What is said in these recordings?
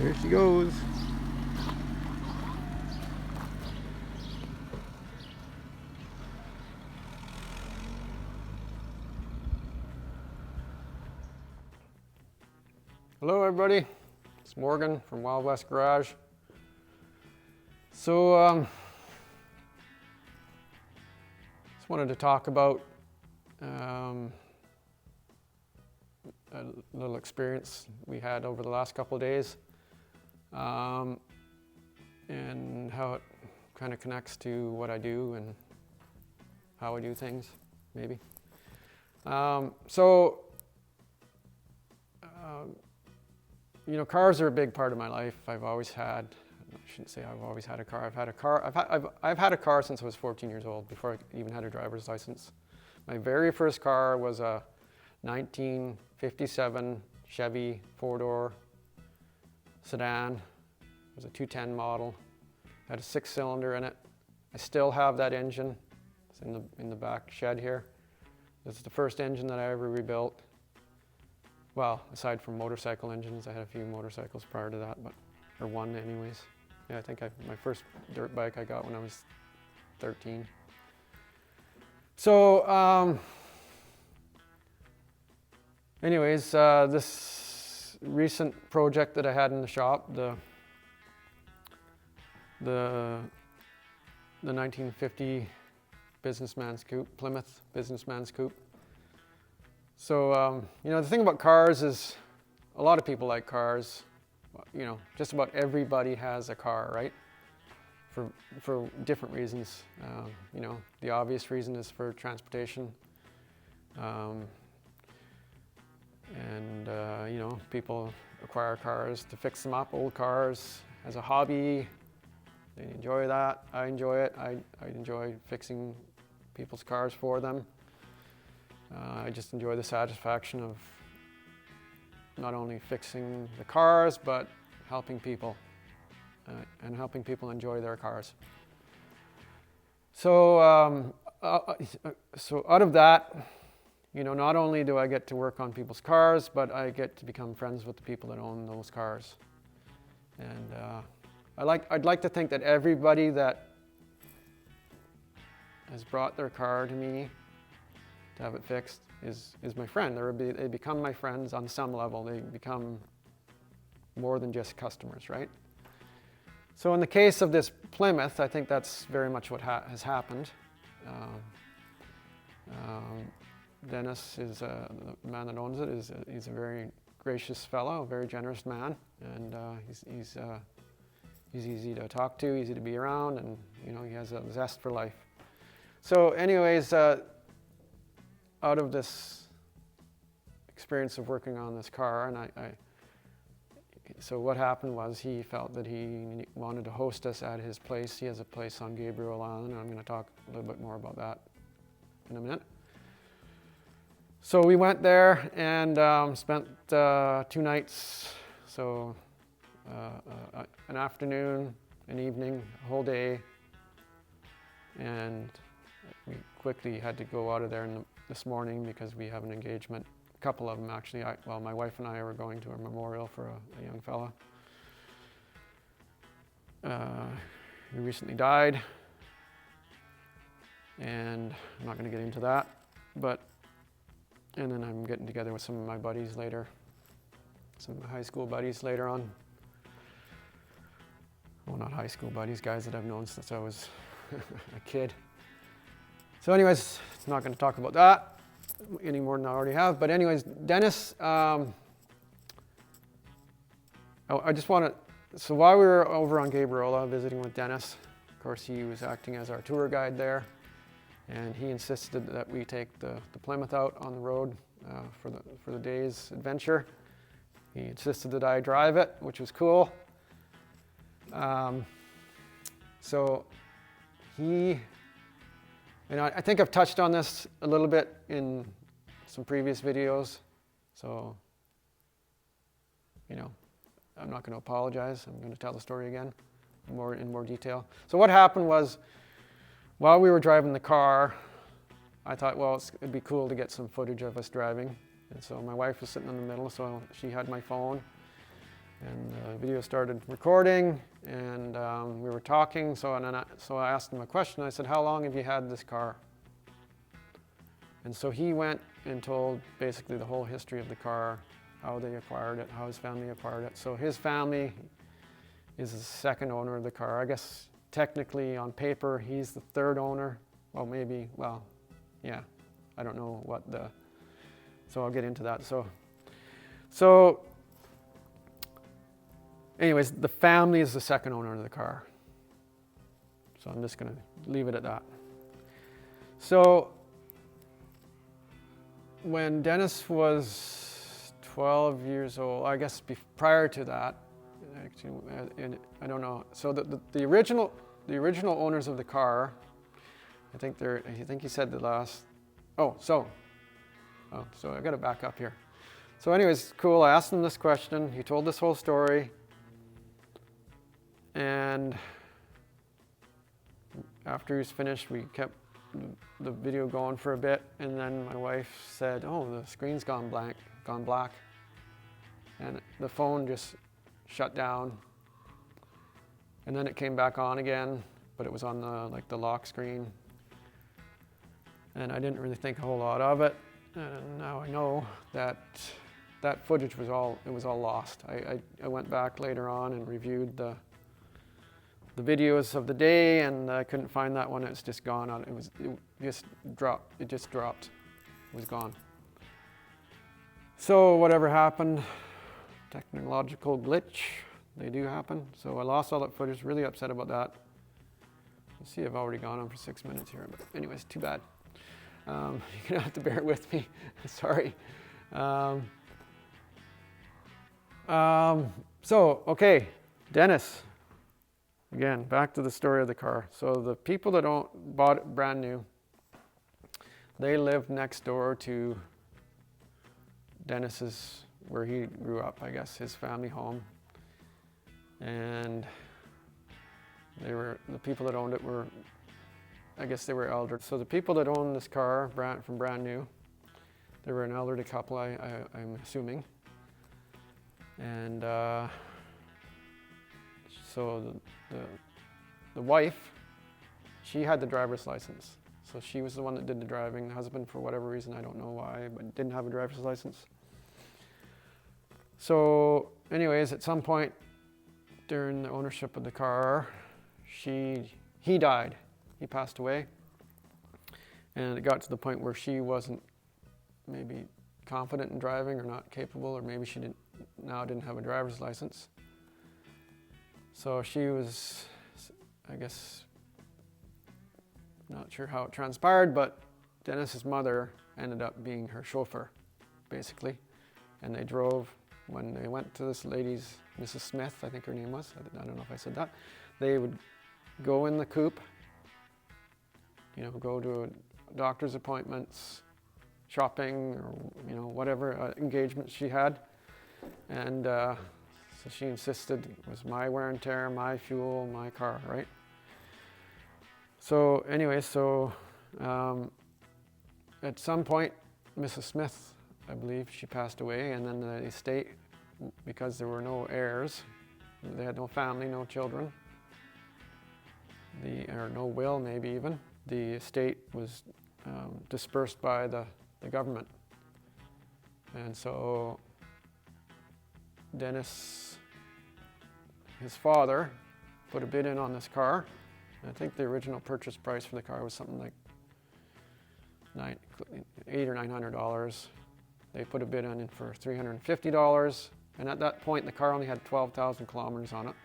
There she goes. Hello everybody, it's Morgan from Wild West Garage. So just wanted to talk about a little experience we had over the last couple of days, and how it kind of connects to what I do and how I do things, maybe. You know, cars are a big part of my life. I've always had, I shouldn't say I've always had a car. I've had a car since I was 14 years old, before I even had a driver's license. My very first car was a 1957 Chevy 4-door sedan. It was a 210 model. Had a 6-cylinder in it. I still have that engine. It's in the back shed here. This is the first engine that I ever rebuilt. Well, aside from motorcycle engines, I had a few motorcycles prior to that, or one anyways. Yeah, I think my first dirt bike I got when I was 13. So, anyways, this recent project that I had in the shop, the 1950 Businessman's Coupe, Plymouth Businessman's Coupe. So, you know, the thing about cars is a lot of people like cars. You know, just about everybody has a car, right? For different reasons. You know, the obvious reason is for transportation. You know, people acquire cars to fix them up, old cars, as a hobby. They enjoy that. I enjoy it. I enjoy fixing people's cars for them. I just enjoy the satisfaction of not only fixing the cars, but helping people and helping people enjoy their cars. So, so out of that, you know, not only do I get to work on people's cars, but I get to become friends with the people that own those cars. And I'd like to think that everybody that has brought their car to me to have it fixed is my friend. They become my friends on some level. They become more than just customers, right? So in the case of this Plymouth, I think that's very much what has happened. Dennis is the man that owns it. He's a very gracious fellow, a very generous man, and he's easy to talk to, easy to be around, and you know, he has a zest for life. So anyways, out of this experience of working on this car, and so what happened was he felt that he wanted to host us at his place. He has a place on Gabriel Island, and I'm going to talk a little bit more about that in a minute. So we went there and spent 2 nights, so an afternoon, an evening, a whole day, and we quickly had to go out of there this morning because we have an engagement. A couple of them actually. Well, my wife and I were going to a memorial for a young fella. He recently died, and I'm not going to get into that. And then I'm getting together with some of my buddies later, some of my high school buddies later on. Well, not high school buddies, guys that I've known since I was a kid. So anyways, not going to talk about that any more than I already have. But anyways, Dennis, I just want to, so while we were over on Gabriola visiting with Dennis, of course he was acting as our tour guide there, and he insisted that we take the Plymouth out on the road for the day's adventure. He insisted that I drive it, which was cool. So he, and I think I've touched on this a little bit in some previous videos, so, you know, I'm not going to apologize. I'm going to tell the story again in more detail. So what happened was, while we were driving the car, I thought, well, it'd be cool to get some footage of us driving. And so my wife was sitting in the middle, so she had my phone. And the video started recording, and we were talking. So I asked him a question. I said, "How long have you had this car?" And so he went and told basically the whole history of the car, how they acquired it, how his family acquired it. So his family is the second owner of the car. I guess technically on paper he's the third owner. Well, maybe, well, yeah. I don't know what the, so I'll get into that. So anyways, the family is the second owner of the car. So I'm just going to leave it at that. So when Dennis was 12 years old, I guess prior to that, actually, I don't know. So the original owners of the car, I think he said the last. So I got to back up here. So anyways, cool. I asked him this question. He told this whole story, and after he was finished, we kept the video going for a bit, and then my wife said, "Oh, the screen's gone black," and the phone just shut down, and then it came back on again, but it was on the lock screen, and I didn't really think a whole lot of it. And now I know that footage was all lost. I went back later on and reviewed the videos of the day, and I couldn't find that one. It's just gone. It just dropped. It was gone. So whatever happened, technological glitch, they do happen. So I lost all that footage. Really upset about that. You see, I've already gone on for 6 minutes here, but anyways, too bad. You're gonna have to bear with me. Sorry. Okay, Dennis. Again, back to the story of the car. So the people that bought it brand new, they lived next door to Dennis's, where he grew up, I guess, his family home. And the people that owned it were, I guess they were elder. So the people that owned this car from brand new, they were an elderly couple, I'm assuming. And so the wife, she had the driver's license. So she was the one that did the driving. The husband, for whatever reason, I don't know why, but didn't have a driver's license. So anyways, at some point during the ownership of the car, he died. He passed away. And it got to the point where she wasn't maybe confident in driving or not capable, or maybe she didn't have a driver's license. So she was, I guess, not sure how it transpired, but Dennis's mother ended up being her chauffeur, basically. And they drove, when they went to this lady's, Mrs. Smith, I think her name was, I don't know if I said that, they would go in the coupe, go to doctor's appointments, shopping, or whatever engagements she had. And so she insisted it was my wear and tear, my fuel, my car, right? So anyway, at some point, Mrs. Smith, I believe, she passed away, and then the estate, because there were no heirs, they had no family, no children, or no will, maybe even, the estate was dispersed by the government. And so Dennis, his father, put a bid in on this car. I think the original purchase price for the car was something like $800 or $900. They put a bid in for $350, and at that point the car only had 12,000 kilometers on it.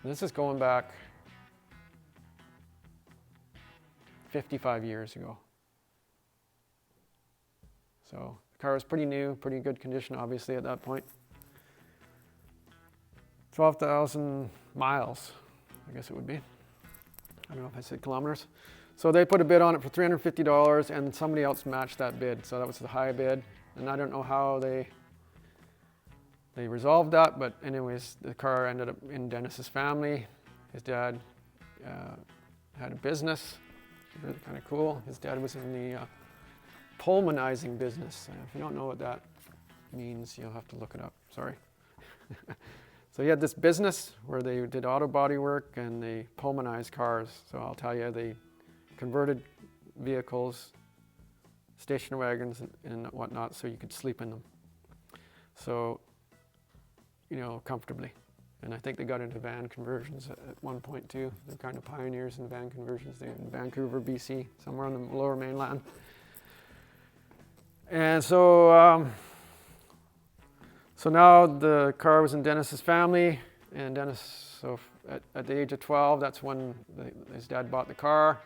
And this is going back 55 years ago. So the car was pretty new, pretty good condition, obviously, at that point. 12,000 miles, I guess it would be. I don't know if I said kilometers. So they put a bid on it for $350, and somebody else matched that bid. So that was the high bid. And I don't know how they resolved that, but anyways, the car ended up in Dennis's family. His dad had a business, really kind of cool. His dad was in the pulmonizing business. If you don't know what that means, you'll have to look it up. Sorry. So he had this business where they did auto body work and they Pullmanized cars. So I'll tell you, they converted vehicles, station wagons and whatnot, so you could sleep in them. So, comfortably. And I think they got into van conversions at one point too. They're kind of pioneers in van conversions. They're in Vancouver, BC, somewhere on the lower mainland. And so, so now the car was in Dennis's family, and Dennis, so at the age of 12, that's when his dad bought the car.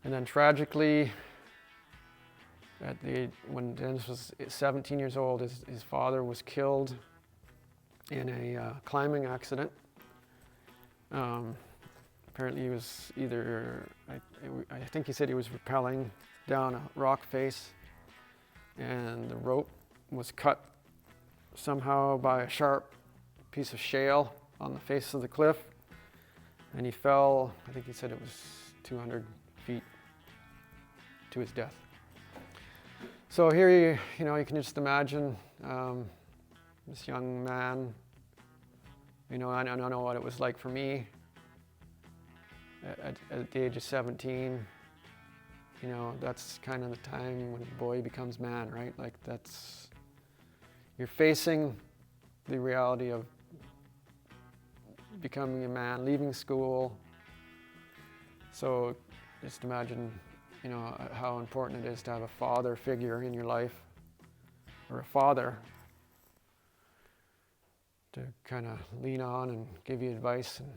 And then tragically, when Dennis was 17 years old, his father was killed in a climbing accident. Apparently he was either, I think he said he was rappelling down a rock face, and the rope was cut somehow by a sharp piece of shale on the face of the cliff, and he fell, I think he said it was 200 feet to his death. So here you can just imagine this young man, I don't know what it was like for me at the age of 17. That's kind of the time when a boy becomes man, right? Like you're facing the reality of becoming a man, leaving school. So just imagine, how important it is to have a father figure in your life, or a father to kind of lean on and give you advice. And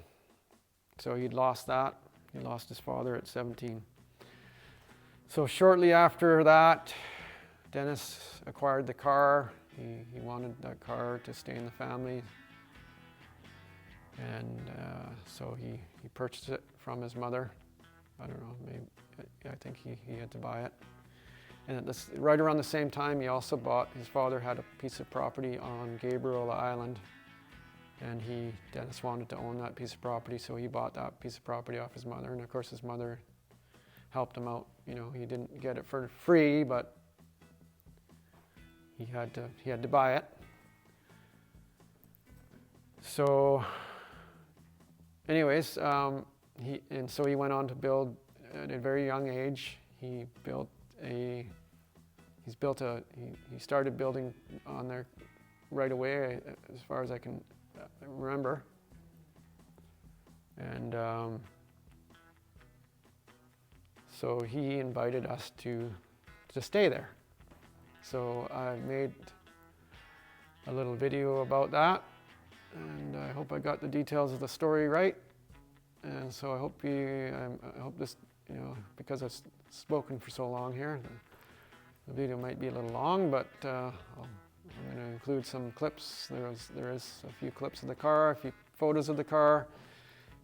so he'd lost that. He lost his father at 17. So shortly after that, Dennis acquired the car. He wanted that car to stay in the family. And so he purchased it from his mother. I don't know, maybe, I think he had to buy it. And right around the same time, he also his father had a piece of property on Gabriola Island. And Dennis wanted to own that piece of property, so he bought that piece of property off his mother. And of course his mother helped him out. He didn't get it for free, but he had to buy it. So anyways, so he went on to build at a very young age. He started building on there right away, as far as I can remember. And so he invited us to stay there. So I made a little video about that, and I hope I got the details of the story right. And so I hope this, because I've spoken for so long here, the video might be a little long, but I'm going to include some clips. There is a few clips of the car, a few photos of the car,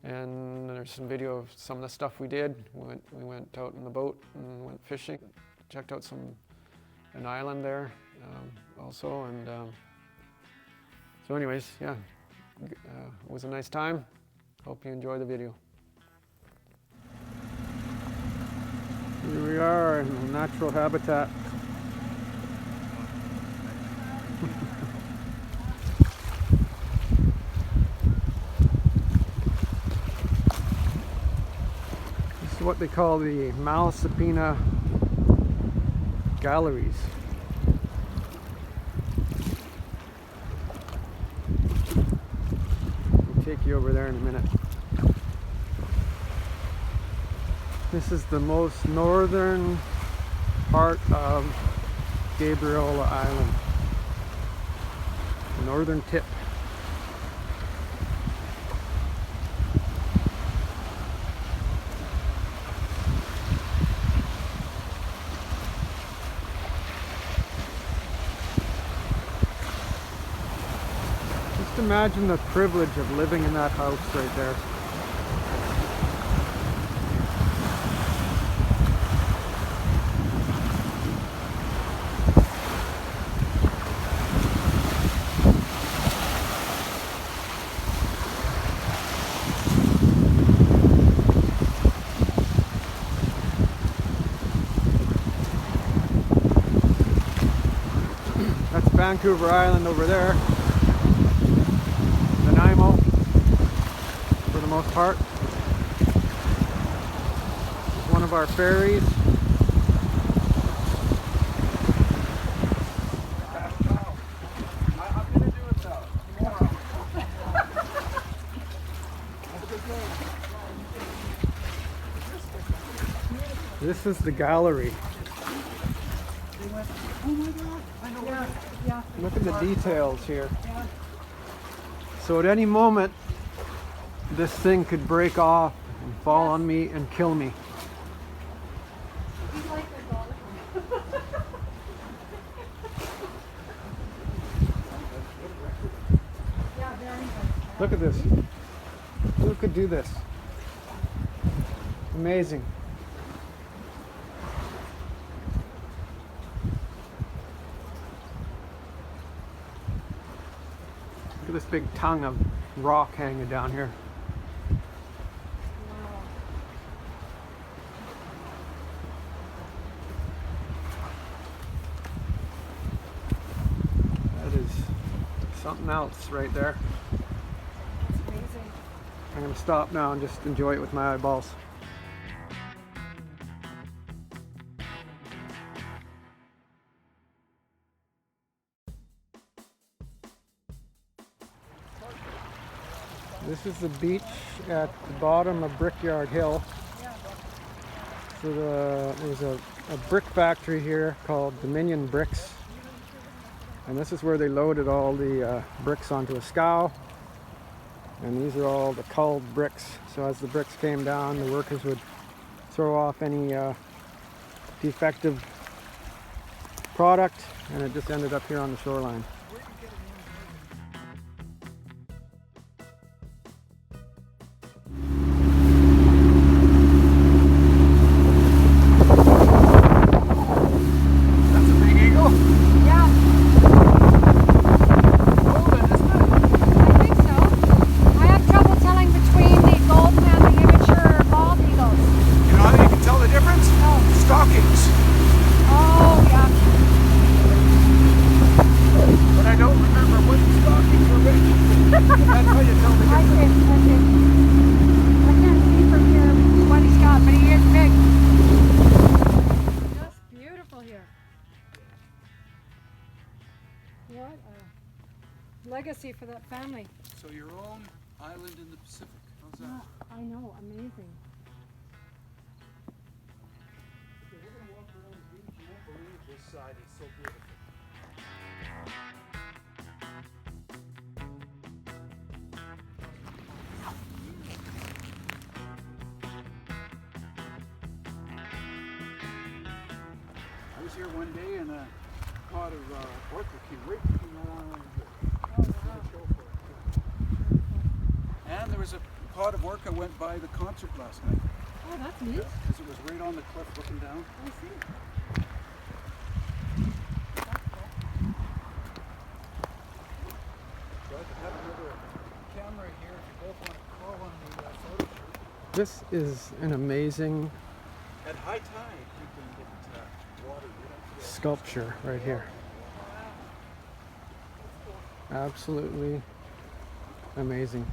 and there's some video of some of the stuff we did. We went out in the boat and went fishing, checked out an island there also, and so anyways, yeah, it was a nice time. Hope you enjoy the video. Here we are in a natural habitat. This is what they call the Malaspina Galleries. I'll take you over there in a minute. This is the most northern part of Gabriola Island. The northern tip. Just imagine the privilege of living in that house right there. Vancouver Island over there. most part. It's one of our ferries. This is the gallery. Look at the details here. So at any moment, this thing could break off and fall on me and kill me. Look at this. Who could do this? Amazing. Look at this big tongue of rock hanging down here. That is something else right there. That's amazing. I'm going to stop now and just enjoy it with my eyeballs. This is the beach at the bottom of Brickyard Hill. So there's a brick factory here called Dominion Bricks. And this is where they loaded all the bricks onto a scow. And these are all the culled bricks. So as the bricks came down, the workers would throw off any defective product, and it just ended up here on the shoreline. What a legacy for that family. So your own island in the Pacific. How's that? I know, amazing. Okay, we're going to walk around the beach. You won't believe this side is so beautiful. I was here one day and a pot of orca came right around here. And there was a pot of orca went by the concert last night. Oh, that's neat. Because it was right on the cliff looking down. I see. So I could have another camera here if you both want to call on the photo shoot. This is an amazing At high tide, you can get water right up to sculpture right here. Absolutely amazing.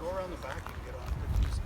Go around the back and get on pictures.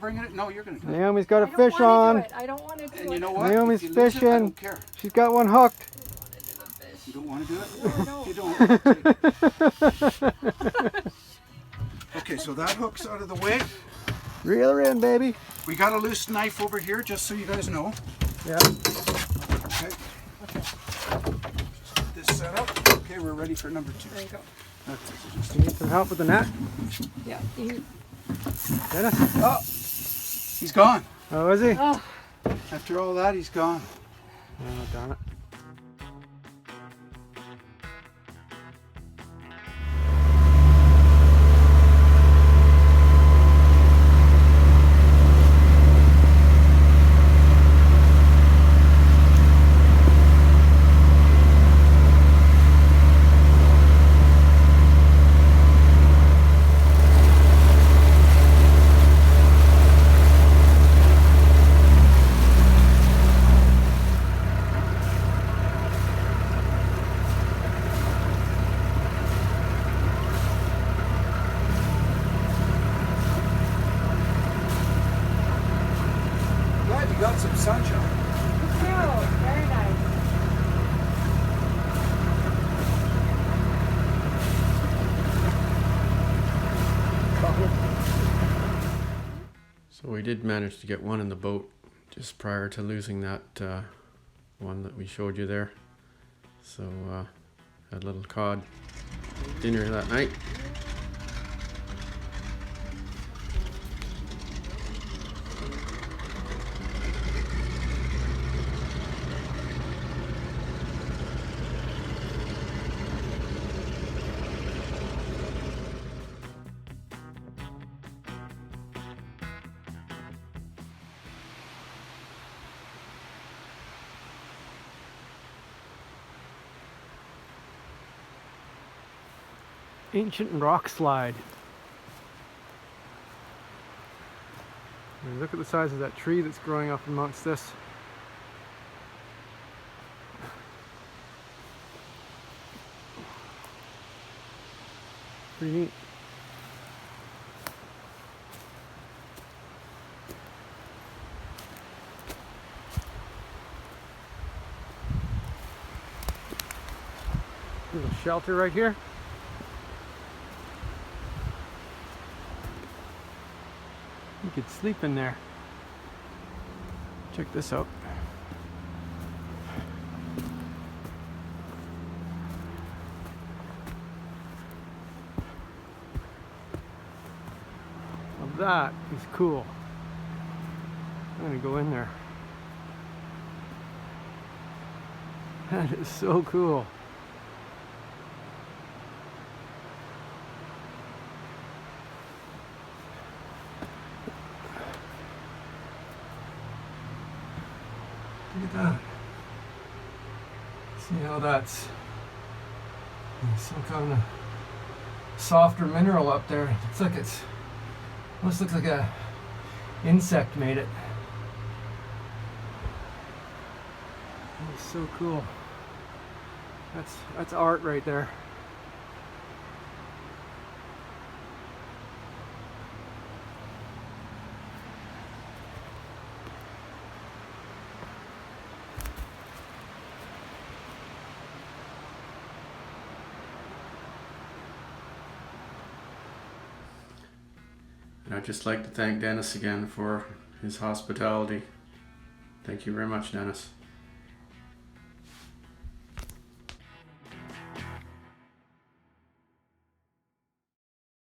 bringing it? No, you're going to do it. Naomi's got I a don't fish wanna on. do it. I don't want to do And it. you know what? Naomi's If you lose it, I fishing. don't care. She's got one hooked. You don't want to do it? No, You don't. Okay, so that hook's out of the way. Reel her in, baby. We got a loose knife over here, just so you guys know. Yeah. Okay. Just get this set up. Okay, we're ready for number 2. There you go. That's it, just- You need some help with the net? Yeah. Dennis? Oh, he's gone. Oh, is he? Oh, After all that, he's gone. Oh, darn it. Glad you got some sunshine. cute. Very nice. So we did manage to get one in the boat just prior to losing that one that we showed you there. So had a little cod dinner that night. Ancient rock slide. And look at the size of that tree that's growing up amongst this. Pretty neat. Little shelter right here. You could sleep in there. Check this out. Now that is cool. I'm gonna go in there. That is so cool. Look at that. See how that's some kind of softer mineral up there. Looks like it's almost looks like a insect made it. It's so cool. That's art right there. And I'd just like to thank Dennis again for his hospitality. Thank you very much, Dennis.